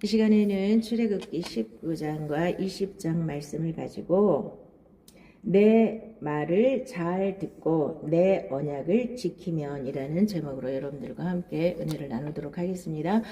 이 시간에는 출애굽기 19장과 20장 말씀을 가지고 내 말을 잘 듣고 내 언약을 지키면 이라는 제목으로 여러분들과 함께 은혜를 나누도록 하겠습니다.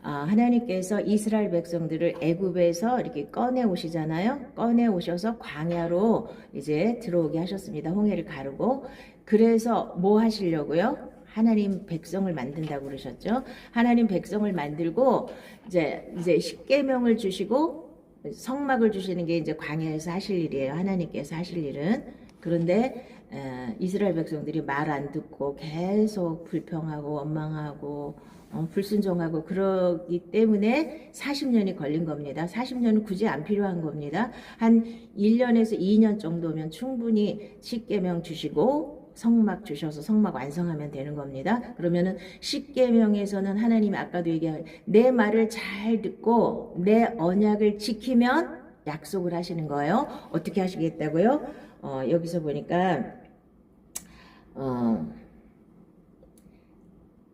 하나님께서 이스라엘 백성들을 애굽에서 이렇게 꺼내 오시잖아요. 꺼내 오셔서 광야로 이제 들어오게 하셨습니다. 홍해를 가르고. 그래서 뭐 하시려고요? 하나님 백성을 만든다고 그러셨죠. 하나님 백성을 만들고 이제 십계명을 주시고 성막을 주시는 게 이제 광야에서 하실 일이에요. 하나님께서 하실 일은. 그런데 이스라엘 백성들이 말 안 듣고 계속 불평하고 원망하고 불순종하고 그러기 때문에 40년이 걸린 겁니다. 40년은 굳이 안 필요한 겁니다. 한 1년에서 2년 정도면 충분히 십계명 주시고 성막 주셔서 성막 완성하면 되는 겁니다. 그러면은 십계명에서는 하나님이 아까도 얘기한 내 말을 잘 듣고 내 언약을 지키면 약속을 하시는 거예요. 어떻게 하시겠다고요? 여기서 보니까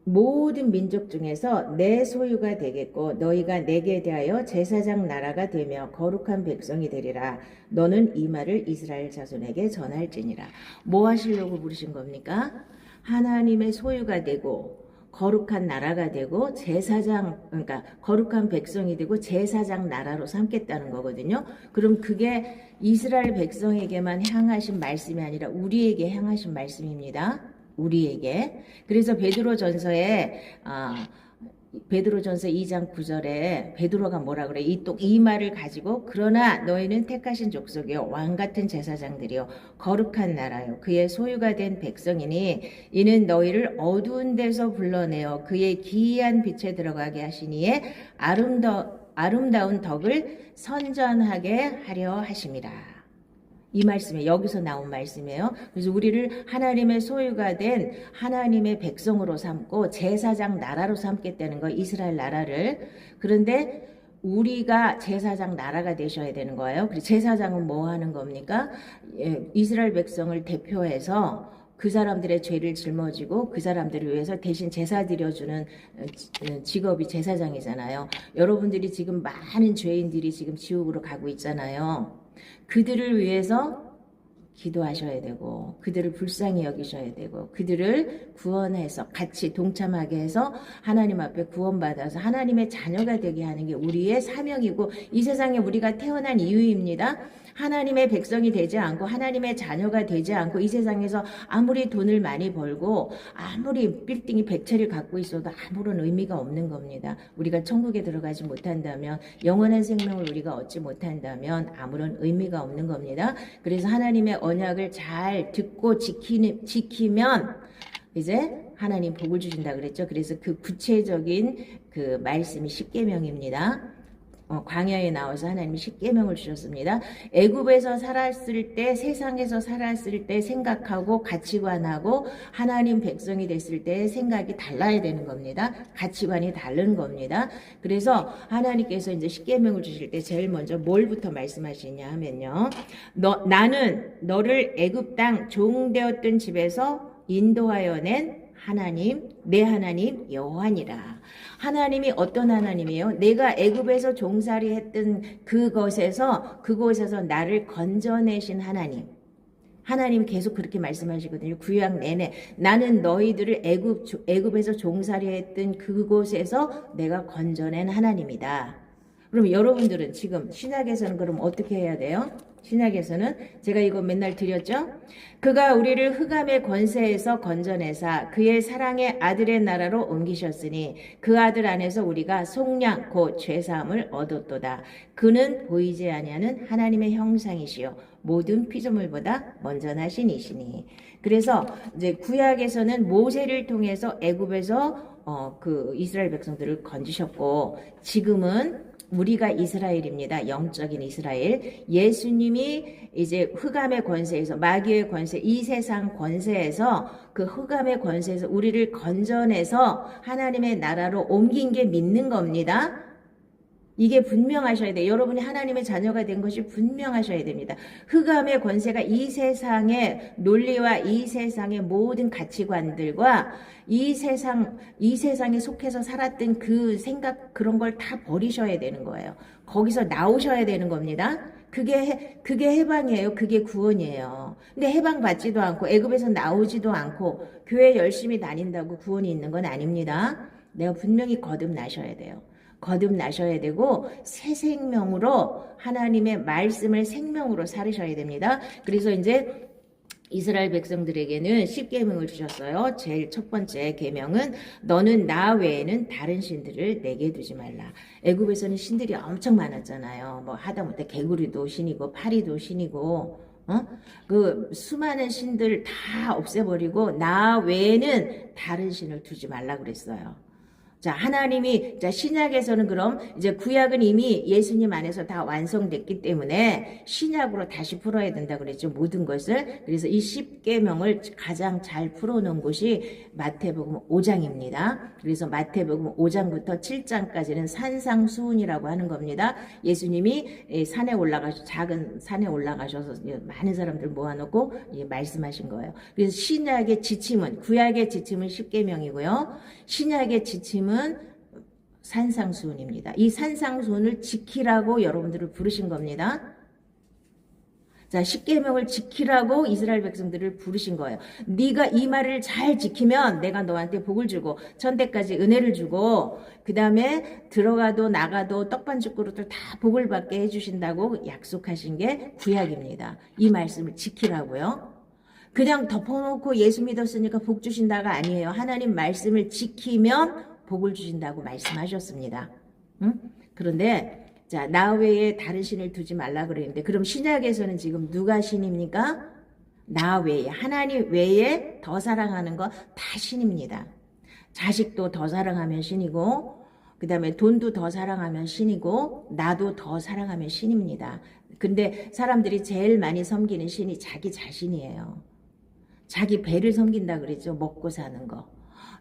모든 민족 중에서 내 소유가 되겠고 너희가 내게 대하여 제사장 나라가 되며 거룩한 백성이 되리라. 너는 이 말을 이스라엘 자손에게 전할지니라. 뭐 하시려고 부르신 겁니까? 하나님의 소유가 되고 거룩한 나라가 되고 제사장, 그러니까 거룩한 백성이 되고 제사장 나라로 삼겠다는 거거든요. 그럼 그게 이스라엘 백성에게만 향하신 말씀이 아니라 우리에게 향하신 말씀입니다. 우리에게. 그래서 베드로전서에 베드로전서 2장 9절에 베드로가 뭐라 그래? 이 말을 가지고 그러나 너희는 택하신 족속이요 왕 같은 제사장들이요 거룩한 나라요 그의 소유가 된 백성이니 이는 너희를 어두운 데서 불러내어 그의 기이한 빛에 들어가게 하시니에 아름다운 덕을 선전하게 하려 하심이라. 이 말씀이 여기서 나온 말씀이에요. 그래서 우리를 하나님의 소유가 된 하나님의 백성으로 삼고 제사장 나라로 삼겠다는 거, 이스라엘 나라를. 그런데 우리가 제사장 나라가 되셔야 되는 거예요. 그리고 제사장은 뭐 하는 겁니까? 이스라엘 백성을 대표해서 그 사람들의 죄를 짊어지고 그 사람들을 위해서 대신 제사 드려주는 직업이 제사장이잖아요. 여러분들이 지금 많은 죄인들이 지금 지옥으로 가고 있잖아요. 그들을 위해서 기도하셔야 되고 그들을 불쌍히 여기셔야 되고 그들을 구원해서 같이 동참하게 해서 하나님 앞에 구원받아서 하나님의 자녀가 되게 하는 게 우리의 사명이고 이 세상에 우리가 태어난 이유입니다. 하나님의 백성이 되지 않고 하나님의 자녀가 되지 않고 이 세상에서 아무리 돈을 많이 벌고 아무리 빌딩이 100채를 갖고 있어도 아무런 의미가 없는 겁니다. 우리가 천국에 들어가지 못한다면 영원한 생명을 우리가 얻지 못한다면 아무런 의미가 없는 겁니다. 그래서 하나님의 언약을 잘 듣고 지키면 이제 하나님 복을 주신다 그랬죠. 그래서 그 구체적인 그 말씀이 십계명입니다. 광야에 나와서 하나님이 십계명을 주셨습니다. 애굽에서 살았을 때 세상에서 살았을 때 생각하고 가치관하고 하나님 백성이 됐을 때 생각이 달라야 되는 겁니다. 가치관이 다른 겁니다. 그래서 하나님께서 이제 십계명을 주실 때 제일 먼저 뭘부터 말씀하시냐 하면요. 나는 너를 애굽 땅 종되었던 집에서 인도하여 낸 하나님, 내 하나님 여호와니라. 하나님이 어떤 하나님이에요? 내가 애굽에서 종살이 했던 그곳에서 나를 건져내신 하나님. 하나님이 계속 그렇게 말씀하시거든요. 구약 내내 나는 너희들을 애굽에서 종살이 했던 그곳에서 내가 건져낸 하나님이다. 그럼 여러분들은 지금 신약에서는 그럼 어떻게 해야 돼요? 신약에서는 제가 이거 맨날 드렸죠? 그가 우리를 흑암의 권세에서 건져내사 그의 사랑의 아들의 나라로 옮기셨으니 그 아들 안에서 우리가 속량 곧 죄사함을 얻었도다. 그는 보이지 아니하는 하나님의 형상이시요 모든 피조물보다 먼저 나신 이시니. 그래서 이제 구약에서는 모세를 통해서 애굽에서 그 이스라엘 백성들을 건지셨고 지금은 우리가 이스라엘입니다. 영적인 이스라엘. 예수님이 이제 흑암의 권세에서 마귀의 권세, 이 세상 권세에서 그 흑암의 권세에서 우리를 건져내서 하나님의 나라로 옮긴 게 믿는 겁니다. 이게 분명하셔야 돼요. 여러분이 하나님의 자녀가 된 것이 분명하셔야 됩니다. 흑암의 권세가 이 세상의 논리와 이 세상의 모든 가치관들과 이 세상에 속해서 살았던 그 생각, 그런 걸 다 버리셔야 되는 거예요. 거기서 나오셔야 되는 겁니다. 그게 해방이에요. 그게 구원이에요. 근데 해방 받지도 않고 애굽에서 나오지도 않고 교회 열심히 다닌다고 구원이 있는 건 아닙니다. 내가 분명히 거듭나셔야 돼요. 거듭나셔야 되고 새 생명으로 하나님의 말씀을 생명으로 살으셔야 됩니다. 그래서 이제 이스라엘 백성들에게는 10계명을 주셨어요. 제일 첫 번째 계명은 너는 나 외에는 다른 신들을 내게 두지 말라. 애굽에서는 신들이 엄청 많았잖아요. 뭐 하다못해 개구리도 신이고 파리도 신이고 그 수많은 신들 다 없애버리고 나 외에는 다른 신을 두지 말라 그랬어요. 자, 하나님이, 자, 신약에서는 그럼 이제 구약은 이미 예수님 안에서 다 완성됐기 때문에 신약으로 다시 풀어야 된다 그랬죠. 모든 것을. 그래서 이 10계명을 가장 잘 풀어놓은 곳이 마태복음 5장입니다. 그래서 마태복음 5장부터 7장까지는 산상수훈이라고 하는 겁니다. 예수님이 산에 올라가셔서, 작은 산에 올라가셔서 많은 사람들 모아놓고 말씀하신 거예요. 그래서 신약의 지침은, 구약의 지침은 10계명이고요. 신약의 지침은 산상수훈입니다. 이 산상수훈을 지키라고 여러분들을 부르신 겁니다. 자, 10계명을 지키라고 이스라엘 백성들을 부르신 거예요. 네가 이 말을 잘 지키면 내가 너한테 복을 주고 천대까지 은혜를 주고 그 다음에 들어가도 나가도 떡반죽 그릇을 다 복을 받게 해주신다고 약속하신 게 구약입니다. 이 말씀을 지키라고요. 그냥 덮어놓고 예수 믿었으니까 복 주신다가 아니에요. 하나님 말씀을 지키면 복을 주신다고 말씀하셨습니다. 응? 그런데 자, 나 외에 다른 신을 두지 말라 그랬는데 그럼 신약에서는 지금 누가 신입니까? 나 외에, 하나님 외에 더 사랑하는 거 다 신입니다. 자식도 더 사랑하면 신이고 그 다음에 돈도 더 사랑하면 신이고 나도 더 사랑하면 신입니다. 근데 사람들이 제일 많이 섬기는 신이 자기 자신이에요. 자기 배를 섬긴다 그랬죠. 먹고 사는 거.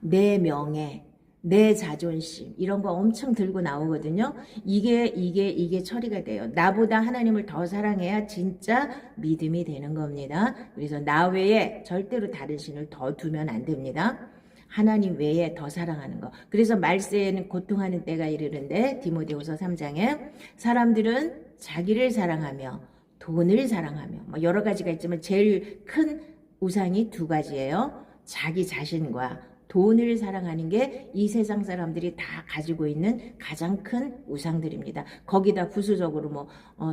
내 명예, 내 자존심 이런 거 엄청 들고 나오거든요. 이게 처리가 돼요. 나보다 하나님을 더 사랑해야 진짜 믿음이 되는 겁니다. 그래서 나 외에 절대로 다른 신을 더 두면 안 됩니다. 하나님 외에 더 사랑하는 거. 그래서 말세에는 고통하는 때가 이르는데 디모데후서 3장에 사람들은 자기를 사랑하며 돈을 사랑하며 뭐 여러 가지가 있지만 제일 큰 우상이 두 가지예요. 자기 자신과 돈을 사랑하는 게 이 세상 사람들이 다 가지고 있는 가장 큰 우상들입니다. 거기다 부수적으로 뭐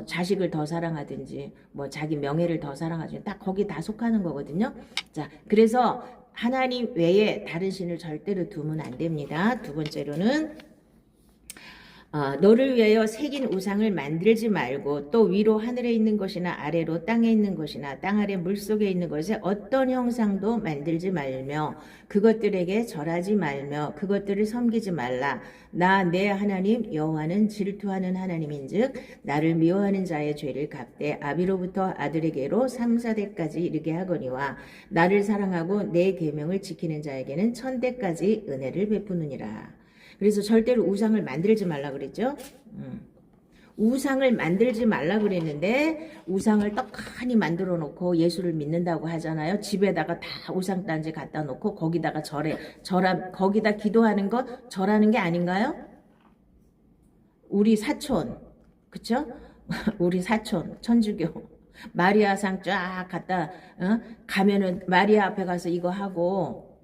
자식을 더 사랑하든지 뭐 자기 명예를 더 사랑하든지 딱 거기 다 속하는 거거든요. 자, 그래서 하나님 외에 다른 신을 절대로 두면 안 됩니다. 두 번째로는 너를 위하여 새긴 우상을 만들지 말고 또 위로 하늘에 있는 것이나 아래로 땅에 있는 것이나 땅 아래 물속에 있는 것에 어떤 형상도 만들지 말며 그것들에게 절하지 말며 그것들을 섬기지 말라. 나 내 하나님 여호와는 질투하는 하나님인즉 나를 미워하는 자의 죄를 갚되 아비로부터 아들에게로 3, 4대까지 이르게 하거니와 나를 사랑하고 내 계명을 지키는 자에게는 1000대까지 은혜를 베푸느니라. 그래서 절대로 우상을 만들지 말라 그랬죠. 우상을 만들지 말라 그랬는데 우상을 떡하니 만들어 놓고 예수를 믿는다고 하잖아요. 집에다가 다 우상 단지 갖다 놓고 거기다가 거기다 기도하는 거 절하는 게 아닌가요? 우리 사촌, 그쵸? 우리 사촌 천주교 마리아상 쫙 갖다 가면은 마리아 앞에 가서 이거 하고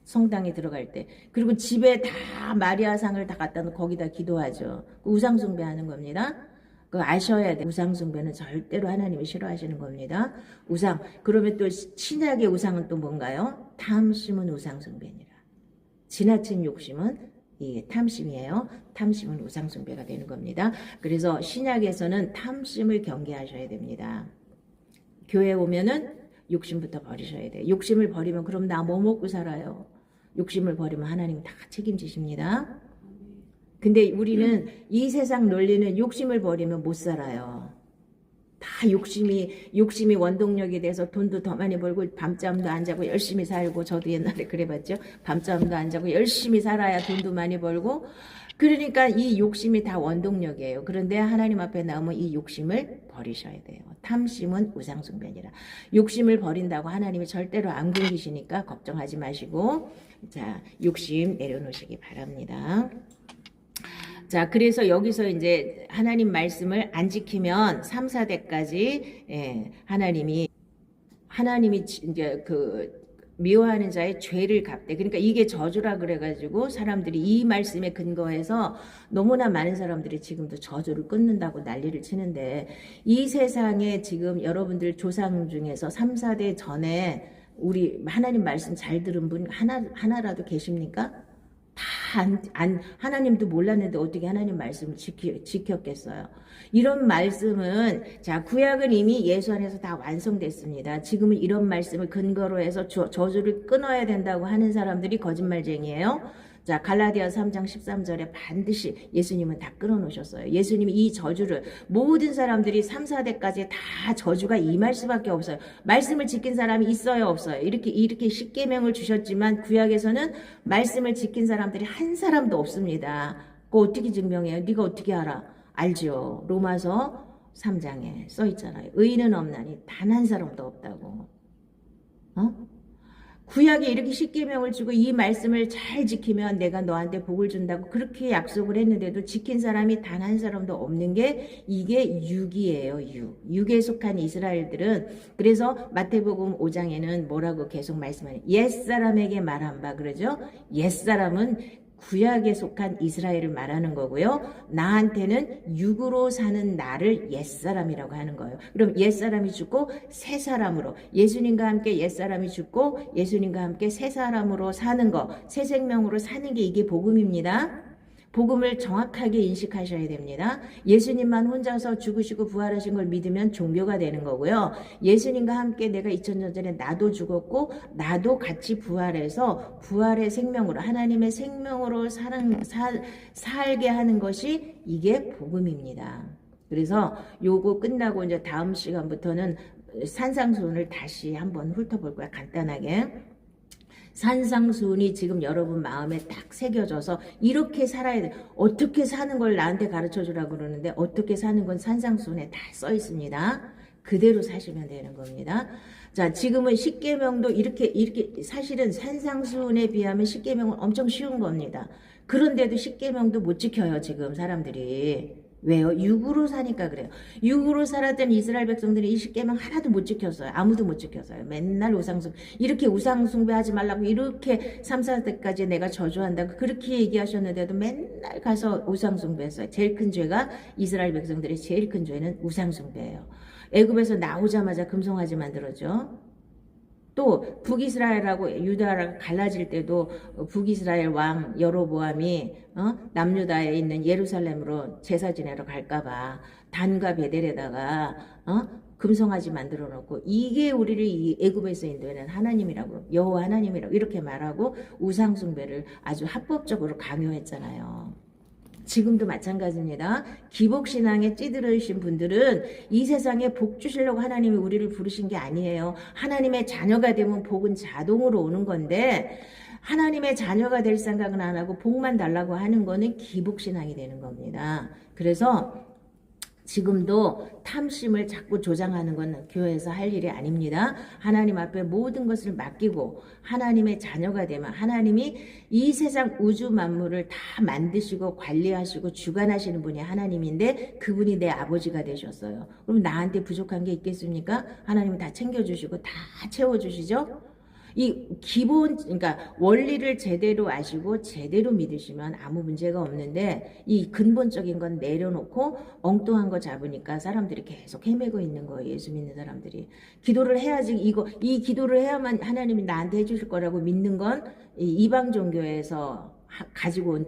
성당에 들어갈 때. 그리고 집에 다 마리아상을 다 갖다 놓고 거기다 기도하죠. 우상숭배하는 겁니다. 그거 아셔야 돼. 우상숭배는 절대로 하나님이 싫어하시는 겁니다. 우상. 그러면 또 신약의 우상은 또 뭔가요? 탐심은 우상숭배니라. 지나친 욕심은 이게 탐심이에요. 탐심은 우상숭배가 되는 겁니다. 그래서 신약에서는 탐심을 경계하셔야 됩니다. 교회 오면은 욕심부터 버리셔야 돼요. 욕심을 버리면 그럼 나 뭐 먹고 살아요? 욕심을 버리면 하나님 다 책임지십니다. 근데 우리는 이 세상 논리는 욕심을 버리면 못 살아요. 다 욕심이 원동력이 돼서 돈도 더 많이 벌고 밤잠도 안 자고 열심히 살고 저도 옛날에 그래봤죠. 밤잠도 안 자고 열심히 살아야 돈도 많이 벌고 그러니까 이 욕심이 다 원동력이에요. 그런데 하나님 앞에 나오면 이 욕심을 버리셔야 돼요. 탐심은 우상숭배니라. 욕심을 버린다고 하나님이 절대로 안 굶기시니까 걱정하지 마시고, 자, 욕심 내려놓으시기 바랍니다. 자, 그래서 여기서 이제 하나님 말씀을 안 지키면 3, 4대까지 하나님이 이제 미워하는 자의 죄를 갚대. 그러니까 이게 저주라 그래가지고 사람들이 이 말씀에 근거해서 너무나 많은 사람들이 지금도 저주를 끊는다고 난리를 치는데, 이 세상에 지금 여러분들 조상 중에서 3, 4대 전에 우리 하나님 말씀 잘 들은 분 하나라도 계십니까? 하나님도 몰랐는데 어떻게 하나님 말씀을 지켰겠어요? 이런 말씀은, 자, 구약은 이미 예수 안에서 다 완성됐습니다. 지금은 이런 말씀을 근거로 해서 저주를 끊어야 된다고 하는 사람들이 거짓말쟁이에요. 자, 갈라디아 3장 13절에 반드시 예수님은 다 끊어놓으셨어요. 예수님이 이 저주를 모든 사람들이 3, 4대까지 다 저주가 임할 수밖에 없어요. 말씀을 지킨 사람이 있어요, 없어요? 이렇게 십계명을 주셨지만 구약에서는 말씀을 지킨 사람들이 한 사람도 없습니다. 그거 어떻게 증명해요? 네가 어떻게 알아? 알죠. 로마서 3장에 써 있잖아요. 의인은 없나니 단 한 사람도 없다고. 어? 구약에 이렇게 십계명을 주고 이 말씀을 잘 지키면 내가 너한테 복을 준다고 그렇게 약속을 했는데도 지킨 사람이 단 한 사람도 없는 게 이게 육이에요. 육에 속한 이스라엘들은, 그래서 마태복음 5장에는 뭐라고 계속 말씀하냐, 옛사람에게 말한 바, 그러죠? 옛사람은 구약에 속한 이스라엘을 말하는 거고요. 나한테는 육으로 사는 나를 옛사람이라고 하는 거예요. 그럼 옛사람이 죽고 새 사람으로, 예수님과 함께 옛사람이 죽고 예수님과 함께 새 사람으로 사는 거, 새 생명으로 사는 게 이게 복음입니다. 복음을 정확하게 인식하셔야 됩니다. 예수님만 혼자서 죽으시고 부활하신 걸 믿으면 종교가 되는 거고요. 예수님과 함께 내가 2000년 전에 나도 죽었고 나도 같이 부활해서 부활의 생명으로, 하나님의 생명으로 살게 하는 것이 이게 복음입니다. 그래서 요거 끝나고 이제 다음 시간부터는 산상수훈을 다시 한번 훑어볼 거야, 간단하게. 산상수훈이 지금 여러분 마음에 딱 새겨져서 이렇게 살아야 돼. 어떻게 사는 걸 나한테 가르쳐 주라고 그러는데 어떻게 사는 건 산상수훈에 다 써 있습니다. 그대로 사시면 되는 겁니다. 자, 지금은 십계명도 이렇게 사실은 산상수훈에 비하면 십계명은 엄청 쉬운 겁니다. 그런데도 십계명도 못 지켜요, 지금 사람들이. 왜요? 육으로 사니까 그래요. 육으로 살았던 이스라엘 백성들이 이 십계명 하나도 못 지켰어요. 아무도 못 지켰어요. 맨날 이렇게 우상숭배하지 말라고 이렇게 3, 4대까지 내가 저주한다고 그렇게 얘기하셨는데도 맨날 가서 우상숭배했어요. 제일 큰 죄가, 이스라엘 백성들의 제일 큰 죄는 우상숭배예요. 애굽에서 나오자마자 금송아지 만들었죠. 또 북이스라엘하고 유다랑 갈라질 때도 북이스라엘 왕 여로보암이 남유다에 있는 예루살렘으로 제사 지내러 갈까봐 단과 베델에다가 금송아지 만들어 놓고, 이게 우리를 이 애굽에서 인도하는 하나님이라고, 여호와 하나님이라고 이렇게 말하고 우상 숭배를 아주 합법적으로 강요했잖아요. 지금도 마찬가지입니다. 기복신앙에 찌들으신 분들은 이 세상에 복 주시려고 하나님이 우리를 부르신 게 아니에요. 하나님의 자녀가 되면 복은 자동으로 오는 건데, 하나님의 자녀가 될 생각은 안 하고 복만 달라고 하는 거는 기복신앙이 되는 겁니다. 그래서 지금도 탐심을 자꾸 조장하는 건 교회에서 할 일이 아닙니다. 하나님 앞에 모든 것을 맡기고 하나님의 자녀가 되면, 하나님이 이 세상 우주 만물을 다 만드시고 관리하시고 주관하시는 분이 하나님인데 그분이 내 아버지가 되셨어요. 그럼 나한테 부족한 게 있겠습니까? 하나님은 다 챙겨주시고 다 채워주시죠? 이 기본, 그러니까 원리를 제대로 아시고 제대로 믿으시면 아무 문제가 없는데, 이 근본적인 건 내려놓고 엉뚱한 거 잡으니까 사람들이 계속 헤매고 있는 거예요. 예수 믿는 사람들이. 기도를 해야지, 이 기도를 해야만 하나님이 나한테 해주실 거라고 믿는 건 이방 종교에서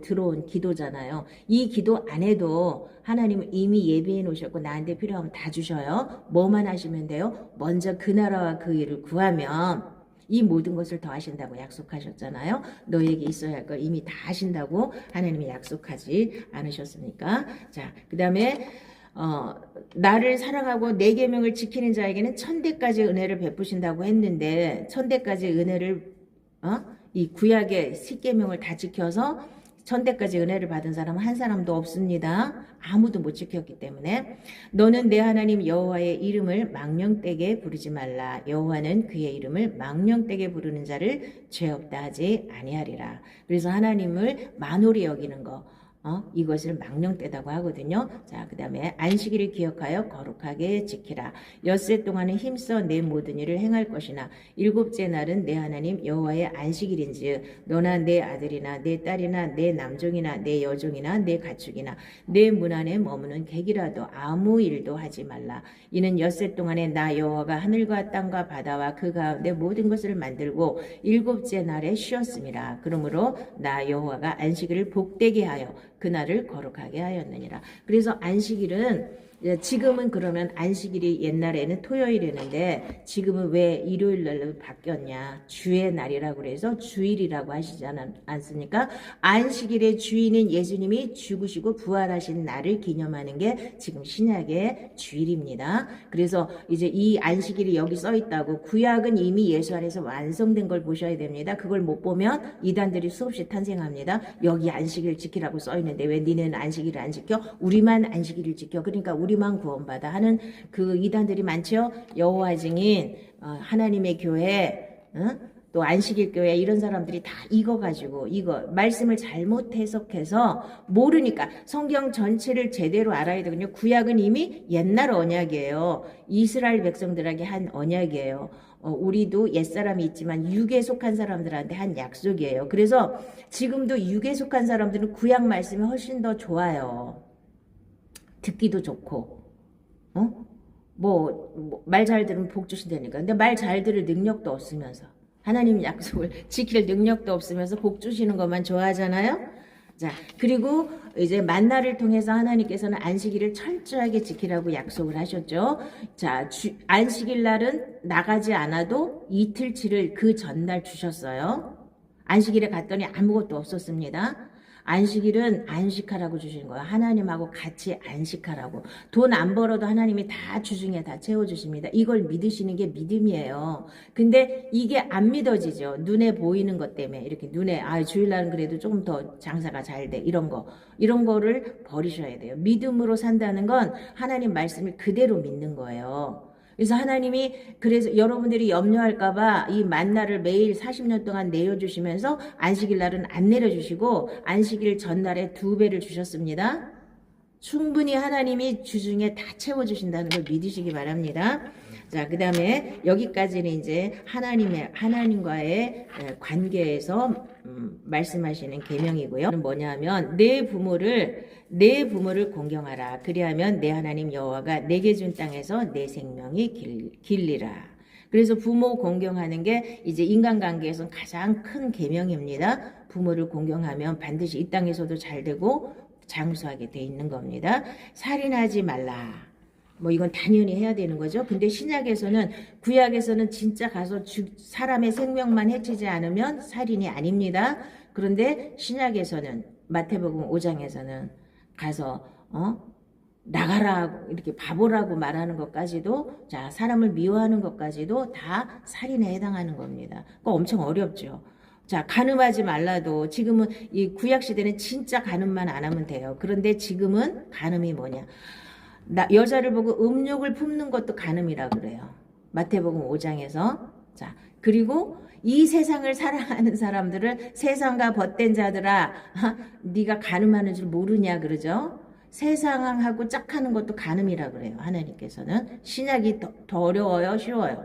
들어온 기도잖아요. 이 기도 안 해도 하나님은 이미 예비해 놓으셨고 나한테 필요하면 다 주셔요. 뭐만 하시면 돼요? 먼저 그 나라와 그 일을 구하면 이 모든 것을 더하신다고 약속하셨잖아요. 너에게 있어야 할 걸 이미 다 하신다고 하나님이 약속하지 않으셨습니까? 자, 그 다음에 나를 사랑하고 내 계명을 지키는 자에게는 1000대까지 은혜를 베푸신다고 했는데, 1000대까지 은혜를 이 구약의 십계명을 다 지켜서 천대까지 은혜를 받은 사람은 한 사람도 없습니다. 아무도 못 지켰기 때문에. 너는 내 하나님 여호와의 이름을 망령되게 부르지 말라. 여호와는 그의 이름을 망령되게 부르는 자를 죄 없다 하지 아니하리라. 그래서 하나님을 만홀히 여기는 거, 이것을 망령되다고 하거든요. 자, 그 다음에 안식일을 기억하여 거룩하게 지키라. 엿새 동안은 힘써 내 모든 일을 행할 것이나 일곱째 날은 내 하나님 여호와의 안식일인즉 너나 내 아들이나 내 딸이나 내 남종이나 내 여종이나 내 가축이나 내 문 안에 머무는 객이라도 아무 일도 하지 말라. 이는 엿새 동안에 나 여호와가 하늘과 땅과 바다와 그 가운데 모든 것을 만들고 일곱째 날에 쉬었음이라. 그러므로 나 여호와가 안식일을 복되게 하여 그날을 거룩하게 하였느니라. 그래서 안식일은 지금은 그러면 안식일이 옛날에는 토요일이었는데 지금은 왜 일요일 날로 바뀌었냐. 주의 날이라고 그래서 주일이라고 하시지 않습니까? 안식일의 주인인 예수님이 죽으시고 부활하신 날을 기념하는 게 지금 신약의 주일입니다. 그래서 이제 이 안식일이 여기 써 있다고 구약은 이미 예수 안에서 완성된 걸 보셔야 됩니다. 그걸 못 보면 이단들이 수없이 탄생합니다. 여기 안식일 지키라고 써 있는데 왜 니네는 안식일을 안 지켜? 우리만 안식일을 지켜. 그러니까 우리만 구원받아 하는 그 이단들이 많죠. 여호와 증인, 하나님의 교회, 또 안식일 교회 이런 사람들이 다 이거 가지고 이거 말씀을 잘못 해석해서 모르니까 성경 전체를 제대로 알아야 되거든요. 구약은 이미 옛날 언약이에요. 이스라엘 백성들에게 한 언약이에요. 우리도 옛사람이 있지만 육에 속한 사람들한테 한 약속이에요. 그래서 지금도 육에 속한 사람들은 구약 말씀이 훨씬 더 좋아요. 듣기도 좋고, 말 잘 들으면 복 주신다니까. 근데 말 잘 들을 능력도 없으면서, 하나님 약속을 지킬 능력도 없으면서 복 주시는 것만 좋아하잖아요? 자, 그리고 이제 만나를 통해서 하나님께서는 안식일을 철저하게 지키라고 약속을 하셨죠. 자, 안식일 날은 나가지 않아도 이틀치를 그 전날 주셨어요. 안식일에 갔더니 아무것도 없었습니다. 안식일은 안식하라고 주신 거예요. 하나님하고 같이 안식하라고. 돈 안 벌어도 하나님이 다 주중에 다 채워주십니다. 이걸 믿으시는 게 믿음이에요. 근데 이게 안 믿어지죠. 눈에 보이는 것 때문에. 이렇게 눈에, 주일날은 그래도 조금 더 장사가 잘 돼. 이런 거를 버리셔야 돼요. 믿음으로 산다는 건 하나님 말씀을 그대로 믿는 거예요. 그래서 하나님이 그래서 여러분들이 염려할까봐 이 만나를 매일 40년 동안 내려주시면서 안식일 날은 안 내려주시고 안식일 전날에 2배를 주셨습니다. 충분히 하나님이 주중에 다 채워주신다는 걸 믿으시기 바랍니다. 자, 그 다음에 여기까지는 이제 하나님과의 관계에서 말씀하시는 계명이고요. 뭐냐면 내 부모를 공경하라. 그리하면 내 하나님 여호와가 내게 준 땅에서 내 생명이 길리라. 그래서 부모 공경하는 게 이제 인간관계에서는 가장 큰 계명입니다. 부모를 공경하면 반드시 이 땅에서도 잘 되고 장수하게 돼 있는 겁니다. 살인하지 말라. 이건 당연히 해야 되는 거죠. 근데 구약에서는 진짜 가서 사람의 생명만 해치지 않으면 살인이 아닙니다. 그런데 신약에서는 마태복음 5장에서는 가서 나가라 이렇게 바보라고 말하는 것까지도 자 사람을 미워하는 것까지도 다 살인에 해당하는 겁니다. 그거 엄청 어렵죠. 자, 간음하지 말라도 지금은 이 구약 시대는 진짜 간음만 안 하면 돼요. 그런데 지금은 간음이 뭐냐? 여자를 보고 음욕을 품는 것도 간음이라 그래요. 마태복음 5장에서. 자, 그리고 이 세상을 사랑하는 사람들을 세상과 벗된 자들아, 네가 간음하는 줄 모르냐 그러죠. 세상하고 짝하는 것도 간음이라 그래요. 하나님께서는. 신약이 더 어려워요? 쉬워요?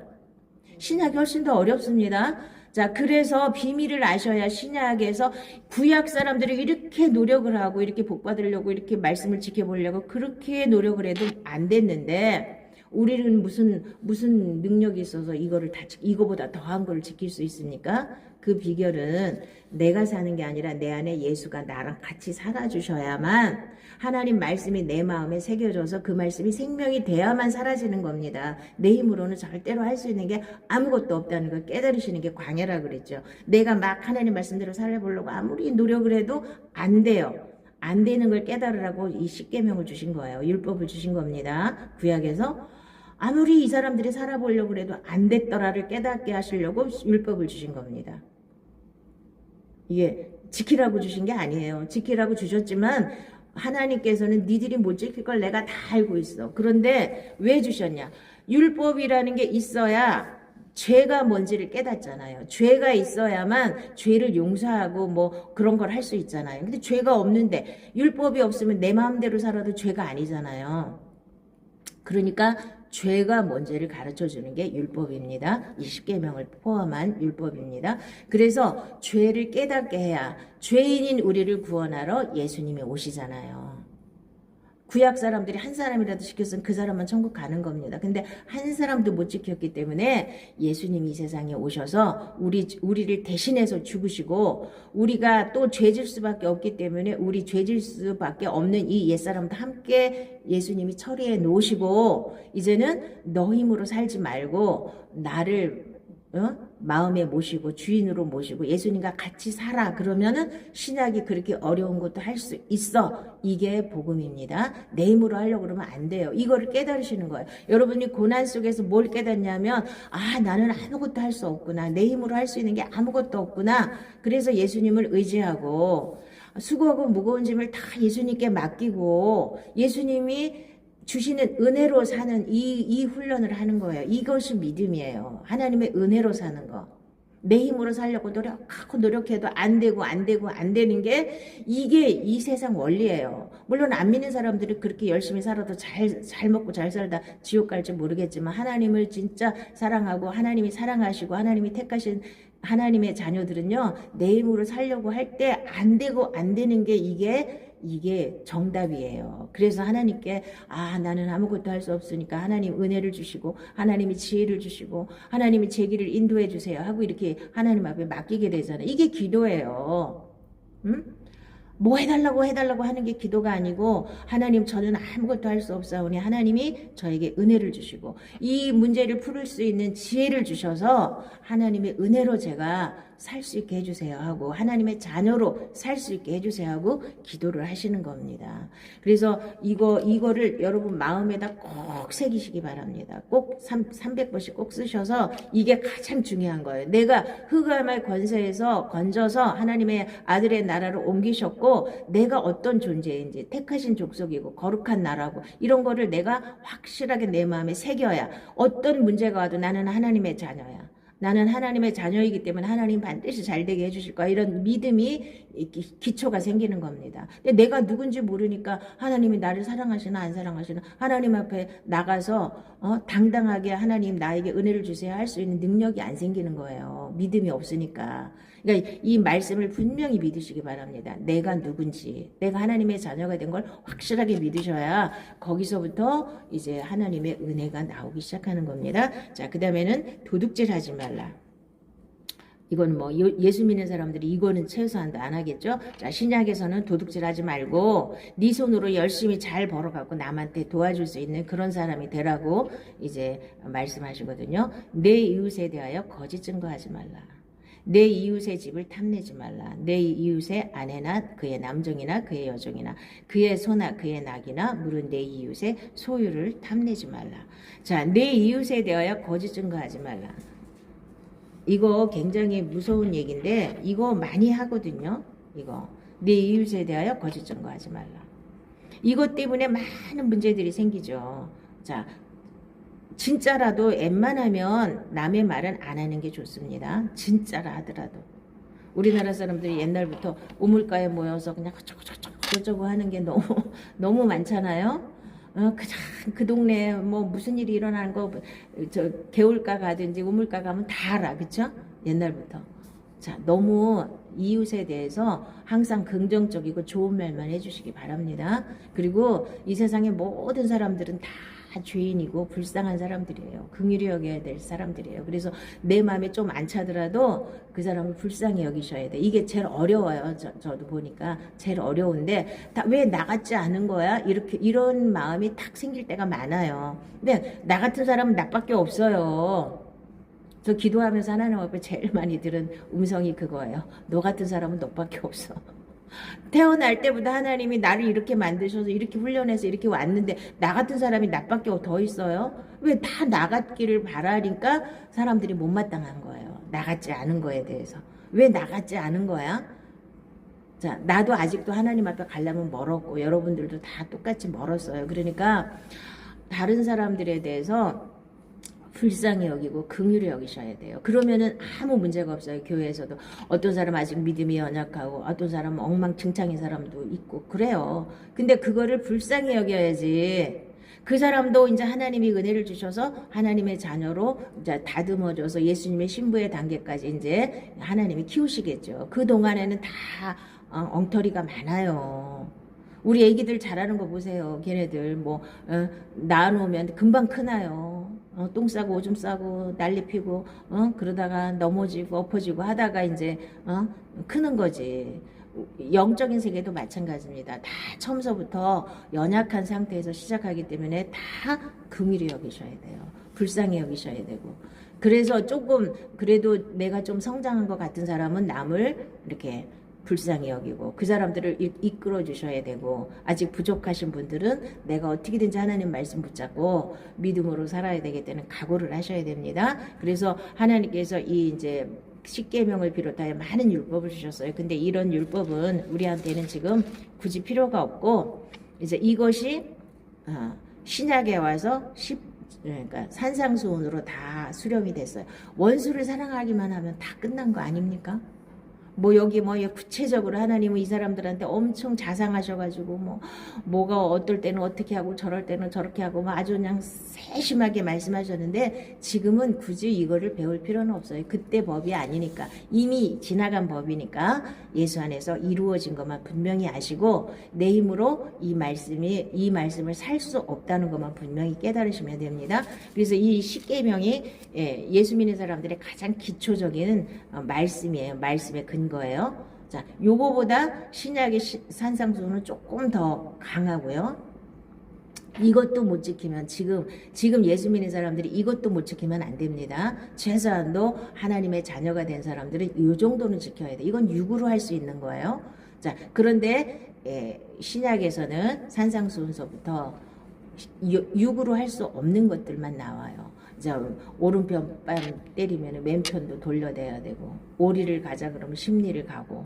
신약이 훨씬 더 어렵습니다. 자, 그래서 비밀을 아셔야 신약에서 구약 사람들이 이렇게 노력을 하고 이렇게 복 받으려고 이렇게 말씀을 지켜보려고 그렇게 노력을 해도 안 됐는데 우리는 무슨 능력이 있어서 이거보다 더한 걸 지킬 수 있습니까? 그 비결은 내가 사는 게 아니라 내 안에 예수가 나랑 같이 살아주셔야만 하나님 말씀이 내 마음에 새겨져서 그 말씀이 생명이 돼야만 사라지는 겁니다. 내 힘으로는 절대로 할 수 있는 게 아무것도 없다는 걸 깨달으시는 게 광야라 그랬죠. 내가 막 하나님 말씀대로 살아보려고 아무리 노력을 해도 안 돼요. 안 되는 걸 깨달으라고 이 십계명을 주신 거예요. 율법을 주신 겁니다. 구약에서. 아무리 이 사람들이 살아보려고 해도 안 됐더라를 깨닫게 하시려고 율법을 주신 겁니다. 이게 지키라고 주신 게 아니에요. 지키라고 주셨지만 하나님께서는 니들이 못 지킬 걸 내가 다 알고 있어. 그런데 왜 주셨냐? 율법이라는 게 있어야 죄가 뭔지를 깨닫잖아요. 죄가 있어야만 죄를 용서하고 뭐 그런 걸 할 수 있잖아요. 근데 죄가 없는데 율법이 없으면 내 마음대로 살아도 죄가 아니잖아요. 그러니까 죄가 뭔지를 가르쳐 주는 게 율법입니다. 20계명을 포함한 율법입니다. 그래서 죄를 깨닫게 해야 죄인인 우리를 구원하러 예수님이 오시잖아요. 구약 사람들이 한 사람이라도 지켰으면 그 사람만 천국 가는 겁니다. 근데 한 사람도 못 지켰기 때문에 예수님이 이 세상에 오셔서 우리를 대신해서 죽으시고 우리가 또 죄질 수밖에 없기 때문에 우리 죄질 수밖에 없는 이 옛사람도 함께 예수님이 처리해 놓으시고 이제는 너 힘으로 살지 말고 나를 마음에 모시고 주인으로 모시고 예수님과 같이 살아. 그러면은 신약이 그렇게 어려운 것도 할 수 있어. 이게 복음입니다. 내 힘으로 하려고 그러면 안 돼요. 이거를 깨달으시는 거예요. 여러분이 고난 속에서 뭘 깨닫냐면 나는 아무것도 할 수 없구나. 내 힘으로 할 수 있는 게 아무것도 없구나. 그래서 예수님을 의지하고 수고하고 무거운 짐을 다 예수님께 맡기고 예수님이 주시는 은혜로 사는 이 훈련을 하는 거예요. 이것이 믿음이에요. 하나님의 은혜로 사는 거. 내 힘으로 살려고 노력해도 안 되는 게 이게 이 세상 원리예요. 물론 안 믿는 사람들이 그렇게 열심히 살아도 잘 먹고 잘 살다 지옥 갈지 모르겠지만 하나님을 진짜 사랑하고 하나님이 사랑하시고 하나님이 택하신 하나님의 자녀들은요. 내 힘으로 살려고 할 때 안 되는 게 이게 정답이에요. 그래서 하나님께 나는 아무것도 할 수 없으니까 하나님 은혜를 주시고 하나님이 지혜를 주시고 하나님이 제 길을 인도해 주세요 하고 이렇게 하나님 앞에 맡기게 되잖아요. 이게 기도예요. 응? 뭐 해달라고 하는 게 기도가 아니고 하나님 저는 아무것도 할 수 없사오니 하나님이 저에게 은혜를 주시고 이 문제를 풀을 수 있는 지혜를 주셔서 하나님의 은혜로 제가 살 수 있게 해주세요 하고 하나님의 자녀로 살 수 있게 해주세요 하고 기도를 하시는 겁니다. 그래서 이거를 여러분 마음에다 꼭 새기시기 바랍니다. 꼭 300번씩 꼭 쓰셔서 이게 가장 중요한 거예요. 내가 흑암의 권세에서 건져서 하나님의 아들의 나라로 옮기셨고 내가 어떤 존재인지 택하신 족속이고 거룩한 나라고 이런 거를 내가 확실하게 내 마음에 새겨야 어떤 문제가 와도 나는 하나님의 자녀야. 나는 하나님의 자녀이기 때문에 하나님 반드시 잘 되게 해주실 거야. 이런 믿음이 기초가 생기는 겁니다. 근데 내가 누군지 모르니까 하나님이 나를 사랑하시나 안 사랑하시나 하나님 앞에 나가서 당당하게 하나님 나에게 은혜를 주세요 할 수 있는 능력이 안 생기는 거예요. 믿음이 없으니까. 그러니까 이 말씀을 분명히 믿으시기 바랍니다. 내가 누군지, 내가 하나님의 자녀가 된 걸 확실하게 믿으셔야 거기서부터 이제 하나님의 은혜가 나오기 시작하는 겁니다. 자, 그 다음에는 도둑질 하지 말라. 이건 뭐 예수 믿는 사람들이 이거는 최소한도 안 하겠죠. 자, 신약에서는 도둑질 하지 말고 네 손으로 열심히 잘 벌어갖고 남한테 도와줄 수 있는 그런 사람이 되라고 이제 말씀하시거든요. 내 이웃에 대하여 거짓 증거하지 말라. 내 이웃의 집을 탐내지 말라. 내 이웃의 아내나 그의 남종이나 그의 여종이나 그의 소나 그의 낙이나 물은 내 이웃의 소유를 탐내지 말라. 자, 내 이웃에 대하여 거짓 증거하지 말라. 이거 굉장히 무서운 얘기인데 이거 많이 하거든요. 이거 내 이웃에 대하여 거짓 증거하지 말라. 이것 때문에 많은 문제들이 생기죠. 자, 진짜라도 웬만하면 남의 말은 안 하는 게 좋습니다. 진짜라 하더라도. 우리나라 사람들이 옛날부터 우물가에 모여서 그냥 어쩌고 하는 게 너무 많잖아요. 그냥 그 동네에 뭐 무슨 일이 일어나는 거, 개울가 가든지 우물가 가면 다 알아. 그쵸? 옛날부터. 자, 너무 이웃에 대해서 항상 긍정적이고 좋은 말만 해주시기 바랍니다. 그리고 이 세상의 모든 사람들은 다 죄인이고 불쌍한 사람들이에요. 긍휼히 여겨야 될 사람들이에요. 그래서 내 마음에 좀 안 차더라도 그 사람을 불쌍히 여기셔야 돼. 이게 제일 어려워요. 저도 보니까 제일 어려운데 왜 나 같지 않은 거야? 이런 마음이 탁 생길 때가 많아요. 근데 나 같은 사람은 나밖에 없어요. 저 기도하면서 하나님 앞에 제일 많이 들은 음성이 그거예요. 너 같은 사람은 너밖에 없어. 태어날 때부터 하나님이 나를 이렇게 만드셔서 이렇게 훈련해서 이렇게 왔는데 나 같은 사람이 나밖에 더 있어요? 왜 다 나같기를 바라니까 사람들이 못마땅한 거예요. 나같지 않은 거에 대해서. 왜 나같지 않은 거야? 자, 나도 아직도 하나님 앞에 가려면 멀었고 여러분들도 다 똑같이 멀었어요. 그러니까 다른 사람들에 대해서 불쌍히 여기고 긍휼히 여기셔야 돼요. 그러면은 아무 문제가 없어요. 교회에서도 어떤 사람 아직 믿음이 연약하고 어떤 사람은 엉망진창인 사람도 있고 그래요. 근데 그거를 불쌍히 여겨야지. 그 사람도 이제 하나님이 은혜를 주셔서 하나님의 자녀로 이제 다듬어져서 예수님의 신부의 단계까지 이제 하나님이 키우시겠죠. 그 동안에는 다 엉터리가 많아요. 우리 애기들 잘하는 거 보세요. 걔네들 뭐 낳아놓으면 금방 크나요. 똥 싸고 오줌 싸고 난리 피고 그러다가 넘어지고 엎어지고 하다가 이제 크는 거지. 영적인 세계도 마찬가지입니다. 다 처음서부터 연약한 상태에서 시작하기 때문에 다 긍휼히 여기셔야 돼요. 불쌍히 여기셔야 되고. 그래서 조금 그래도 내가 좀 성장한 것 같은 사람은 남을 이렇게 불쌍히 여기고 그 사람들을 이끌어 주셔야 되고 아직 부족하신 분들은 내가 어떻게든지 하나님 말씀 붙잡고 믿음으로 살아야 되겠다는 각오를 하셔야 됩니다. 그래서 하나님께서 이 이제 십계명을 비롯하여 많은 율법을 주셨어요. 근데 이런 율법은 우리한테는 지금 굳이 필요가 없고 이제 이것이 신약에 와서 그러니까 산상수훈으로 다 수렴이 됐어요. 원수를 사랑하기만 하면 다 끝난 거 아닙니까? 뭐 여기 뭐 구체적으로 하나님은 이 사람들한테 엄청 자상하셔가지고 뭐가 어떨 때는 어떻게 하고 저럴 때는 저렇게 하고 뭐 아주 그냥 세심하게 말씀하셨는데 지금은 굳이 이거를 배울 필요는 없어요. 그때 법이 아니니까 이미 지나간 법이니까 예수 안에서 이루어진 것만 분명히 아시고 내 힘으로 이 말씀을 살 수 없다는 것만 분명히 깨달으시면 됩니다. 그래서 이 십계명이 예수 믿는 사람들의 가장 기초적인 말씀이에요. 말씀의 근거예요. 자, 요거보다 신약의 산상수훈은 조금 더 강하고요. 이것도 못 지키면 지금 예수 믿는 사람들이 이것도 못 지키면 안 됩니다. 최소한도 하나님의 자녀가 된 사람들은 이 정도는 지켜야 돼. 이건 육으로 할 수 있는 거예요. 자, 그런데 신약에서는 산상수훈서부터 육으로 할 수 없는 것들만 나와요. 자, 오른편 뺨 때리면 왼편도 돌려대야 되고 오리를 가자 그러면 십리를 가고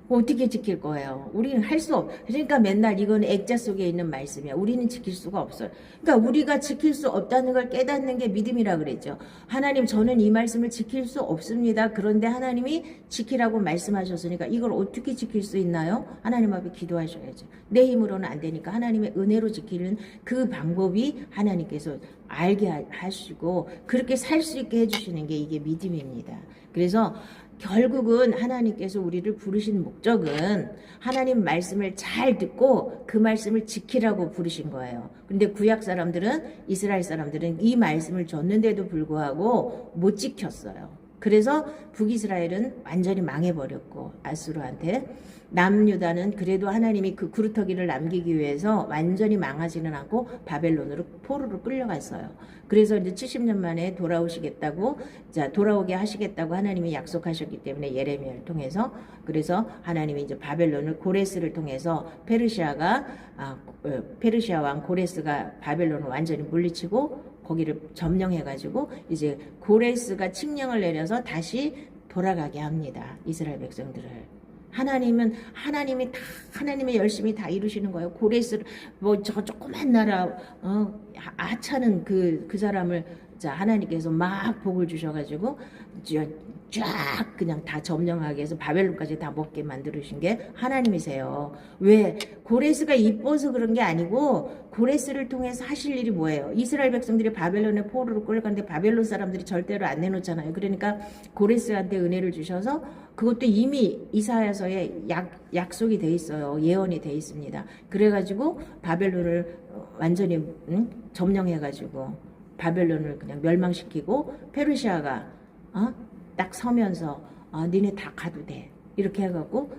어떻게 지킬 거예요? 우리는 할 수 없. 그러니까 맨날 이건 액자 속에 있는 말씀이야. 우리는 지킬 수가 없어요. 그러니까 우리가 지킬 수 없다는 걸 깨닫는 게 믿음이라 그랬죠. 하나님 저는 이 말씀을 지킬 수 없습니다. 그런데 하나님이 지키라고 말씀하셨으니까 이걸 어떻게 지킬 수 있나요? 하나님 앞에 기도하셔야죠. 내 힘으로는 안 되니까 하나님의 은혜로 지키는 그 방법이 하나님께서 알게 하시고 그렇게 살 수 있게 해주시는 게 이게 믿음입니다. 그래서 결국은 하나님께서 우리를 부르신 목적은 하나님 말씀을 잘 듣고 그 말씀을 지키라고 부르신 거예요. 근데 구약 사람들은 이스라엘 사람들은 이 말씀을 줬는데도 불구하고 못 지켰어요. 그래서 북이스라엘은 완전히 망해버렸고 아수르한테 남유다는 그래도 하나님이 그 구루터기를 남기기 위해서 완전히 망하지는 않고 바벨론으로 포로로 끌려갔어요. 그래서 이제 70년 만에 돌아오시겠다고 돌아오게 하시겠다고 하나님이 약속하셨기 때문에 예레미야를 통해서 그래서 하나님이 이제 바벨론을 고레스를 통해서 페르시아 왕 고레스가 바벨론을 완전히 물리치고 거기를 점령해가지고 이제 고레스가 칙령을 내려서 다시 돌아가게 합니다. 이스라엘 백성들을. 하나님이 다 하나님의 열심히 다 이루시는 거예요. 고레스 저 조그만 나라 아차는 그 사람을 하나님께서 막 복을 주셔가지고 쫙 그냥 다 점령하게 해서 바벨론까지 다 먹게 만들으신 게 하나님이세요. 왜? 고레스가 이뻐서 그런 게 아니고 고레스를 통해서 하실 일이 뭐예요? 이스라엘 백성들이 바벨론의 포로로 끌려갔는데 바벨론 사람들이 절대로 안 내놓잖아요. 그러니까 고레스한테 은혜를 주셔서 그것도 이미 이사야서에 약속이 돼 있어요. 예언이 돼 있습니다. 그래가지고 바벨론을 완전히 점령해가지고 바벨론을 그냥 멸망시키고 페르시아가 딱 서면서 니네 다 가도 돼 이렇게 해갖고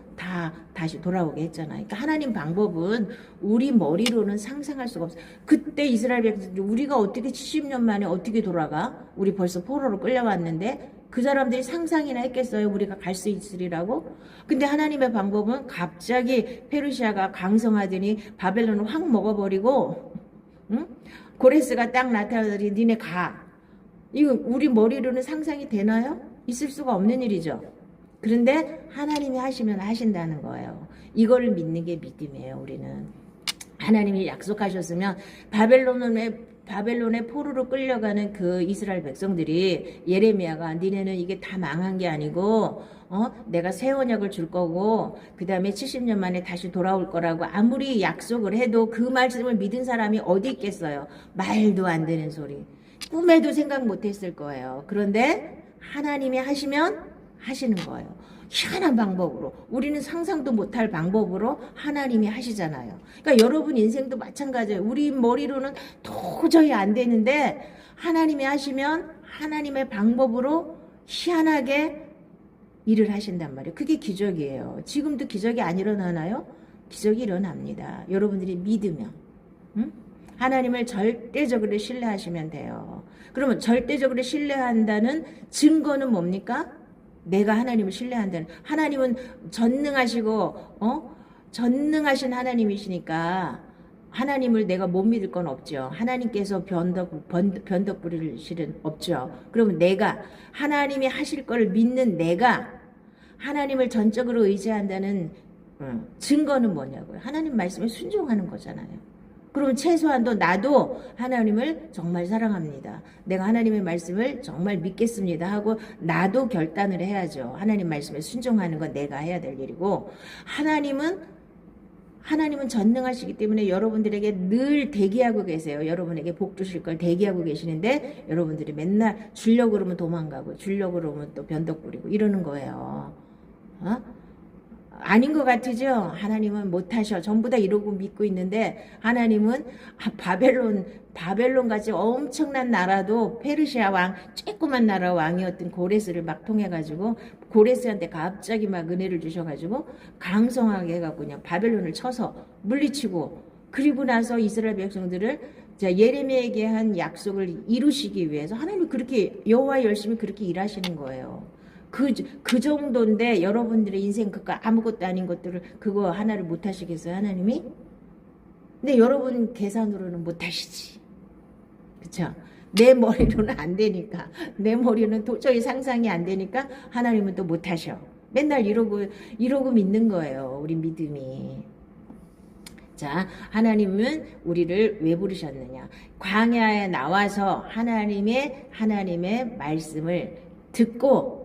다시 돌아오게 했잖아요. 그러니까 하나님 방법은 우리 머리로는 상상할 수가 없어요. 그때 이스라엘 백성들 우리가 어떻게 70년 만에 어떻게 돌아가? 우리 벌써 포로로 끌려왔는데 그 사람들이 상상이나 했겠어요? 우리가 갈 수 있으리라고? 근데 하나님의 방법은 갑자기 페르시아가 강성하더니 바벨론을 확 먹어버리고 고레스가 딱 나타나더니 니네 가. 이거 우리 머리로는 상상이 되나요? 있을 수가 없는 일이죠. 그런데 하나님이 하시면 하신다는 거예요. 이거를 믿는 게 믿음이에요. 우리는 하나님이 약속하셨으면 바벨론의 포로로 끌려가는 그 이스라엘 백성들이 예레미야가 니네는 이게 다 망한 게 아니고 내가 새 언약을 줄 거고 그 다음에 70년 만에 다시 돌아올 거라고 아무리 약속을 해도 그 말씀을 믿은 사람이 어디 있겠어요. 말도 안 되는 소리. 꿈에도 생각 못했을 거예요. 그런데 하나님이 하시면 하시는 거예요. 희한한 방법으로, 우리는 상상도 못할 방법으로 하나님이 하시잖아요. 그러니까 여러분 인생도 마찬가지예요. 우리 머리로는 도저히 안 되는데 하나님이 하시면 하나님의 방법으로 희한하게 일을 하신단 말이에요. 그게 기적이에요. 지금도 기적이 안 일어나나요? 기적이 일어납니다. 여러분들이 믿으면. 응? 하나님을 절대적으로 신뢰하시면 돼요. 그러면 절대적으로 신뢰한다는 증거는 뭡니까? 내가 하나님을 신뢰한다는. 하나님은 전능하시고 전능하신 하나님이시니까 하나님을 내가 못 믿을 건 없죠. 하나님께서 변덕 부릴 실은 없죠. 그러면 내가 하나님이 하실 걸 믿는 내가 하나님을 전적으로 의지한다는 증거는 뭐냐고요. 하나님 말씀에 순종하는 거잖아요. 그러면 최소한도 나도 하나님을 정말 사랑합니다. 내가 하나님의 말씀을 정말 믿겠습니다 하고 나도 결단을 해야죠. 하나님 말씀에 순종하는 건 내가 해야 될 일이고, 하나님은 전능하시기 때문에 여러분들에게 늘 대기하고 계세요. 여러분에게 복 주실 걸 대기하고 계시는데 여러분들이 맨날 주려고 그러면 도망가고 주려고 그러면 또 변덕 부리고 이러는 거예요. 아닌 것 같으죠? 하나님은 못하셔. 전부 다 이러고 믿고 있는데 하나님은 바벨론 같이 엄청난 나라도 페르시아 왕, 조그만 나라 왕이었던 고레스를 막 통해가지고 고레스한테 갑자기 막 은혜를 주셔가지고 강성하게 해갖고 그냥 바벨론을 쳐서 물리치고, 그리고 나서 이스라엘 백성들을 예레미야에게 한 약속을 이루시기 위해서 하나님이 그렇게 여호와 열심히 그렇게 일하시는 거예요. 그 정도인데 여러분들의 인생 그거 아무것도 아닌 것들을 그거 하나를 못 하시겠어요, 하나님이? 근데 여러분 계산으로는 못 하시지. 그쵸? 내 머리로는 안 되니까. 내 머리는 도저히 상상이 안 되니까 하나님은 또 못 하셔. 맨날 이러고 믿는 거예요, 우리 믿음이. 자, 하나님은 우리를 왜 부르셨느냐? 광야에 나와서 하나님의 말씀을 듣고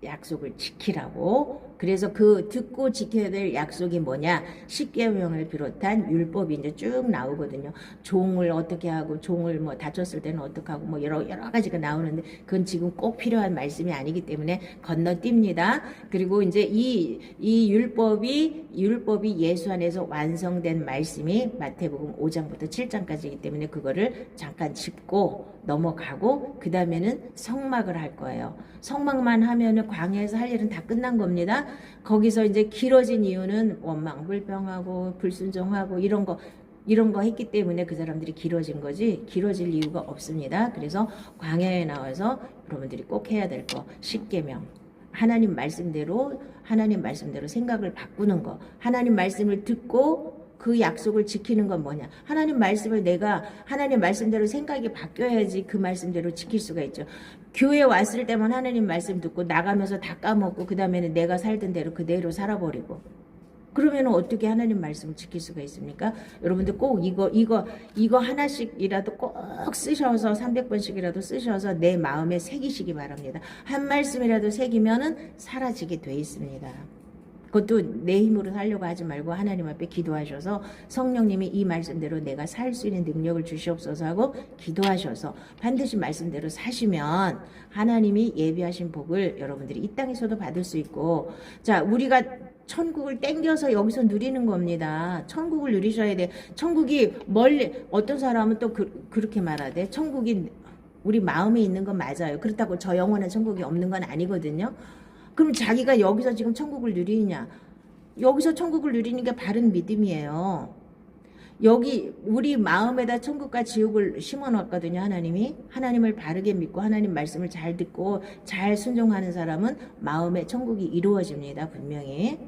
약속을 지키라고. 그래서 그 듣고 지켜야 될 약속이 뭐냐? 십계명을 비롯한 율법이 이제 쭉 나오거든요. 종을 어떻게 하고 종을 뭐 다쳤을 때는 어떻게 하고 뭐 여러 가지가 나오는데 그건 지금 꼭 필요한 말씀이 아니기 때문에 건너뜁니다. 그리고 이제 이 율법이 예수 안에서 완성된 말씀이 마태복음 5장부터 7장까지이기 때문에 그거를 잠깐 짚고 넘어가고 그 다음에는 성막을 할 거예요. 성막만 하면은 광야에서 할 일은 다 끝난 겁니다. 거기서 이제 길어진 이유는 원망 불평하고 불순종하고 이런 거 했기 때문에 그 사람들이 길어진 거지, 길어질 이유가 없습니다. 그래서 광야에 나와서 여러분들이 꼭 해야 될 거, 십계명. 하나님 말씀대로 생각을 바꾸는 거. 하나님 말씀을 듣고 그 약속을 지키는 건 뭐냐? 하나님 말씀을 내가 하나님 말씀대로 생각이 바뀌어야지 그 말씀대로 지킬 수가 있죠. 교회 왔을 때만 하나님 말씀 듣고 나가면서 다 까먹고 그 다음에는 내가 살던 대로 그대로 살아버리고, 그러면 어떻게 하나님 말씀을 지킬 수가 있습니까? 여러분들 꼭 이거 하나씩이라도 꼭 쓰셔서 300번씩이라도 쓰셔서 내 마음에 새기시기 바랍니다. 한 말씀이라도 새기면은 사라지게 돼 있습니다. 그것도 내 힘으로 살려고 하지 말고 하나님 앞에 기도하셔서 성령님이 이 말씀대로 내가 살 수 있는 능력을 주시옵소서 하고 기도하셔서 반드시 말씀대로 사시면 하나님이 예비하신 복을 여러분들이 이 땅에서도 받을 수 있고, 자, 우리가 천국을 땡겨서 여기서 누리는 겁니다. 천국을 누리셔야 돼. 천국이 멀리, 어떤 사람은 또 그렇게 말하대. 천국이 우리 마음에 있는 건 맞아요. 그렇다고 저 영원한 천국이 없는 건 아니거든요. 그럼 자기가 여기서 지금 천국을 누리느냐? 여기서 천국을 누리는 게 바른 믿음이에요. 여기 우리 마음에다 천국과 지옥을 심어놨거든요. 하나님이. 하나님을 바르게 믿고 하나님 말씀을 잘 듣고 잘 순종하는 사람은 마음에 천국이 이루어집니다. 분명히.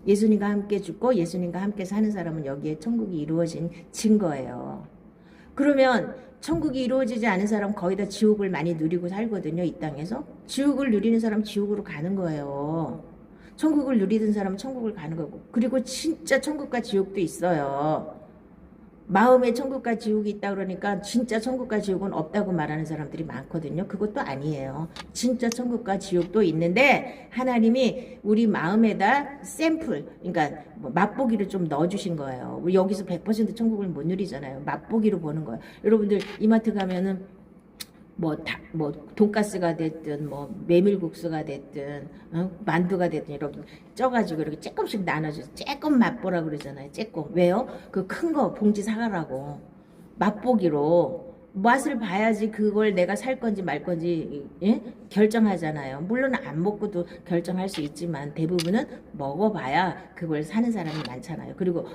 예수님과 함께 죽고 예수님과 함께 사는 사람은 여기에 천국이 이루어진 증거예요. 그러면 천국이 이루어지지 않은 사람 거의 다 지옥을 많이 누리고 살거든요. 이 땅에서. 지옥을 누리는 사람 지옥으로 가는 거예요. 천국을 누리던 사람은 천국을 가는 거고. 그리고 진짜 천국과 지옥도 있어요. 마음에 천국과 지옥이 있다 그러니까 진짜 천국과 지옥은 없다고 말하는 사람들이 많거든요. 그것도 아니에요. 진짜 천국과 지옥도 있는데 하나님이 우리 마음에다 샘플, 그러니까 뭐 맛보기를 좀 넣어주신 거예요. 우리 여기서 100% 천국을 못 누리잖아요. 맛보기로 보는 거예요. 여러분들 이마트 가면은 뭐 돈가스가 됐든 뭐 메밀국수가 됐든 만두가 됐든 여러분 쪄가지고 이렇게 조금씩 나눠줘서 조금 맛보라 그러잖아요. 조금. 왜요? 그 큰 거 봉지 사가라고 맛보기로 맛을 봐야지 그걸 내가 살 건지 말 건지 예? 결정하잖아요. 물론 안 먹고도 결정할 수 있지만 대부분은 먹어봐야 그걸 사는 사람이 많잖아요. 그리고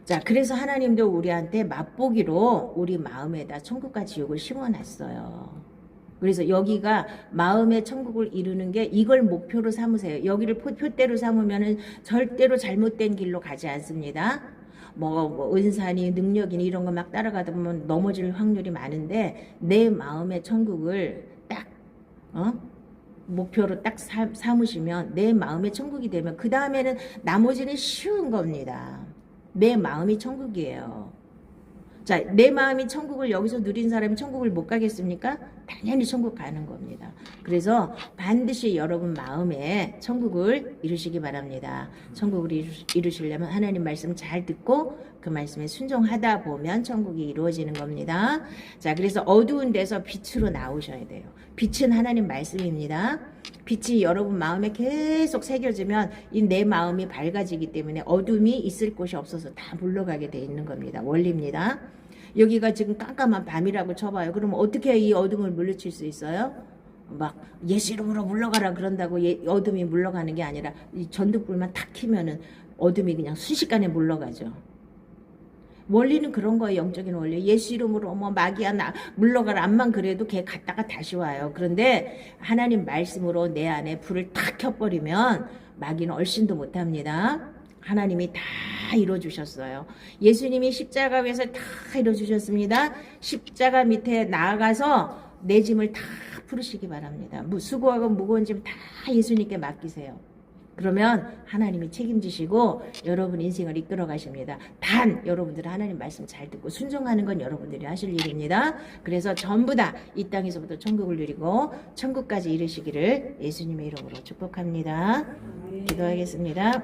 자, 그래서 하나님도 우리한테 맛보기로 우리 마음에다 천국과 지옥을 심어놨어요. 그래서 여기가 마음의 천국을 이루는 게 이걸 목표로 삼으세요. 여기를 표대로 삼으면 절대로 잘못된 길로 가지 않습니다. 뭐 은사니 능력이니 이런 거 막 따라가다 보면 넘어질 확률이 많은데 내 마음의 천국을 딱 목표로 딱 삼으시면 내 마음의 천국이 되면 그 다음에는 나머지는 쉬운 겁니다. 내 마음이 천국이에요. 자, 내 마음이 천국을 여기서 누린 사람이 천국을 못 가겠습니까? 당연히 천국 가는 겁니다. 그래서 반드시 여러분 마음에 천국을 이루시기 바랍니다. 천국을 이루시려면 하나님 말씀 잘 듣고 그 말씀에 순종하다 보면 천국이 이루어지는 겁니다. 자, 그래서 어두운 데서 빛으로 나오셔야 돼요. 빛은 하나님 말씀입니다. 빛이 여러분 마음에 계속 새겨지면 이 내 마음이 밝아지기 때문에 어둠이 있을 곳이 없어서 다 물러가게 돼 있는 겁니다. 원리입니다. 여기가 지금 깜깜한 밤이라고 쳐봐요. 그러면 어떻게 이 어둠을 물리칠 수 있어요? 막 예수 이름으로 물러가라 그런다고 어둠이 물러가는 게 아니라 이 전등불만 탁 켜면은 어둠이 그냥 순식간에 물러가죠. 원리는 그런 거예요. 영적인 원리. 예수 이름으로 뭐 마귀야 나 물러가라 암만 그래도 걔 갔다가 다시 와요. 그런데 하나님 말씀으로 내 안에 불을 탁 켜버리면 마귀는 얼씬도 못합니다. 하나님이 다 이루어주셨어요. 예수님이 십자가 위에서 다 이루어주셨습니다. 십자가 밑에 나아가서 내 짐을 다 풀으시기 바랍니다. 수고하고 무거운 짐 다 예수님께 맡기세요. 그러면 하나님이 책임지시고 여러분 인생을 이끌어 가십니다. 단 여러분들은 하나님 말씀 잘 듣고 순종하는 건 여러분들이 하실 일입니다. 그래서 전부 다 이 땅에서부터 천국을 누리고 천국까지 이르시기를 예수님의 이름으로 축복합니다. 기도하겠습니다.